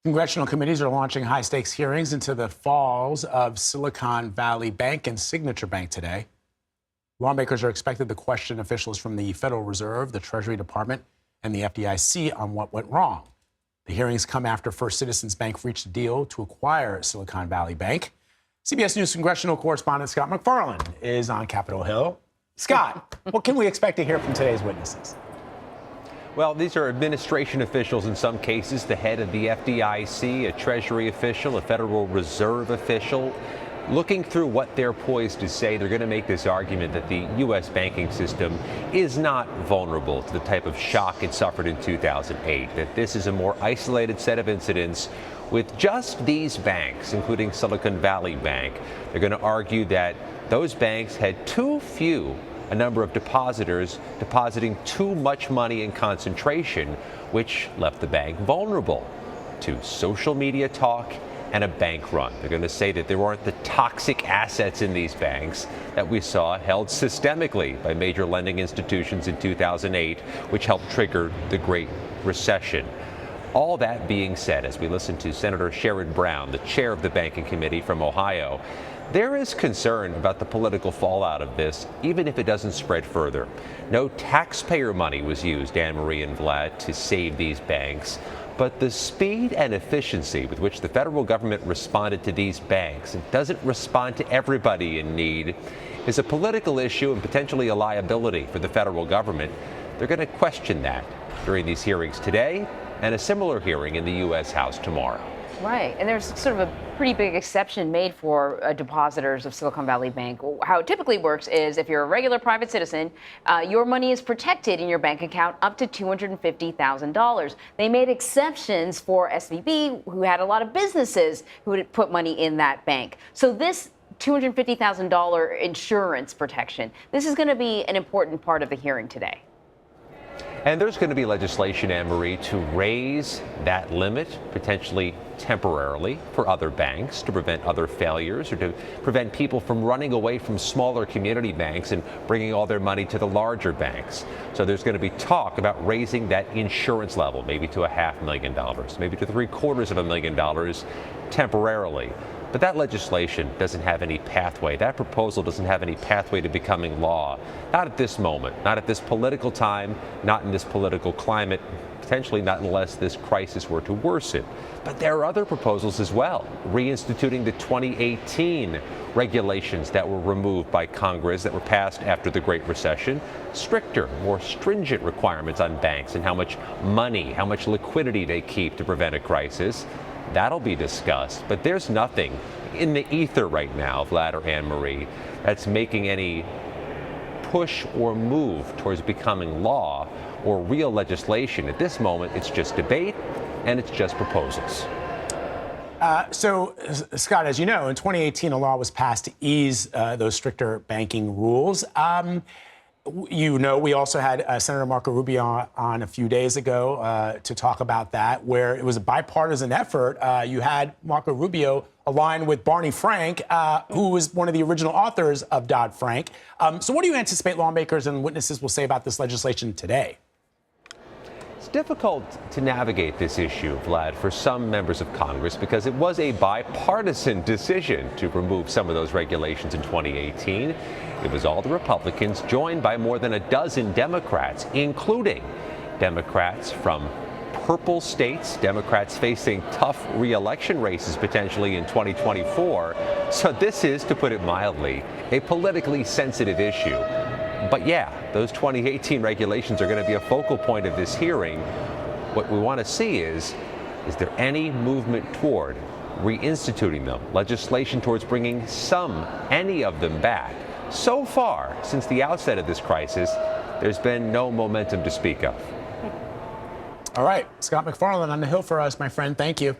Congressional committees are launching high-stakes hearings into the falls of Silicon Valley Bank and Signature Bank today. Lawmakers are expected to question officials from the Federal Reserve, the Treasury Department, and the FDIC on what went wrong. The hearings come after First Citizens Bank reached a deal to acquire Silicon Valley Bank. CBS News congressional correspondent Scott MacFarlane is on Capitol Hill. Scott, what can we expect to hear from today's witnesses? Well, these are administration officials in some cases, the head of the FDIC, a Treasury official, a Federal Reserve official. Looking through what they're poised to say, they're going to make this argument that the U.S. banking system is not vulnerable to the type of shock it suffered in 2008, that this is a more isolated set of incidents with just these banks, including Silicon Valley Bank. They're going to argue that those banks had too few a number of depositors depositing too much money in concentration, which left the bank vulnerable to social media talk and a bank run. They're going to say that there aren't the toxic assets in these banks that we saw held systemically by major lending institutions in 2008, which helped trigger the Great Recession. All that being said, as we listen to Senator Sherrod Brown, the chair of the Banking Committee from Ohio, there is concern about the political fallout of this, even if it doesn't spread further. No taxpayer money was used, Anne-Marie and Vlad, to save these banks. But the speed and efficiency with which the federal government responded to these banks, and doesn't respond to everybody in need, is a political issue and potentially a liability for the federal government. They're going to question that during these hearings today and a similar hearing in the U.S. House tomorrow. Right. And there's sort of a pretty big exception made for depositors of Silicon Valley Bank. How it typically works is if you're a regular private citizen, your money is protected in your bank account up to $250,000. They made exceptions for SVB, who had a lot of businesses who would put money in that bank. So this $250,000 insurance protection, this is going to be an important part of the hearing today. And there's going to be legislation, Anne-Marie, to raise that limit, potentially temporarily, for other banks to prevent other failures or to prevent people from running away from smaller community banks and bringing all their money to the larger banks. So there's going to be talk about raising that insurance level, maybe to $500,000, maybe to $750,000 temporarily. But that legislation doesn't have any pathway. That proposal doesn't have any pathway to becoming law. Not at this moment, not at this political time, not in this political climate, potentially not unless this crisis were to worsen. But there are other proposals as well, reinstituting the 2018 regulations that were removed by Congress that were passed after the Great Recession, stricter, more stringent requirements on banks and how much money, how much liquidity they keep to prevent a crisis. That'll be discussed, but there's nothing in the ether right now, Vlad or Anne-Marie, that's making any push or move towards becoming law or real legislation. At this moment, it's just debate and it's just proposals. So, Scott, as you know, in 2018, a law was passed to ease those stricter banking rules. You know, we also had Senator Marco Rubio on a few days ago to talk about that, where it was a bipartisan effort. You had Marco Rubio aligned with Barney Frank, who was one of the original authors of Dodd-Frank. So what do you anticipate lawmakers and witnesses will say about this legislation today? It's difficult to navigate this issue, Vlad, for some members of Congress because it was a bipartisan decision to remove some of those regulations in 2018. It was all the Republicans joined by more than a dozen Democrats, including Democrats from purple states, Democrats facing tough re-election races potentially in 2024. So this is, to put it mildly, a politically sensitive issue. But yeah, those 2018 regulations are going to be a focal point of this hearing. What we want to see is there any movement toward reinstituting them, legislation towards bringing any of them back? So far, since the outset of this crisis, there's been no momentum to speak of. All right, Scott MacFarlane on the Hill for us, my friend. Thank you.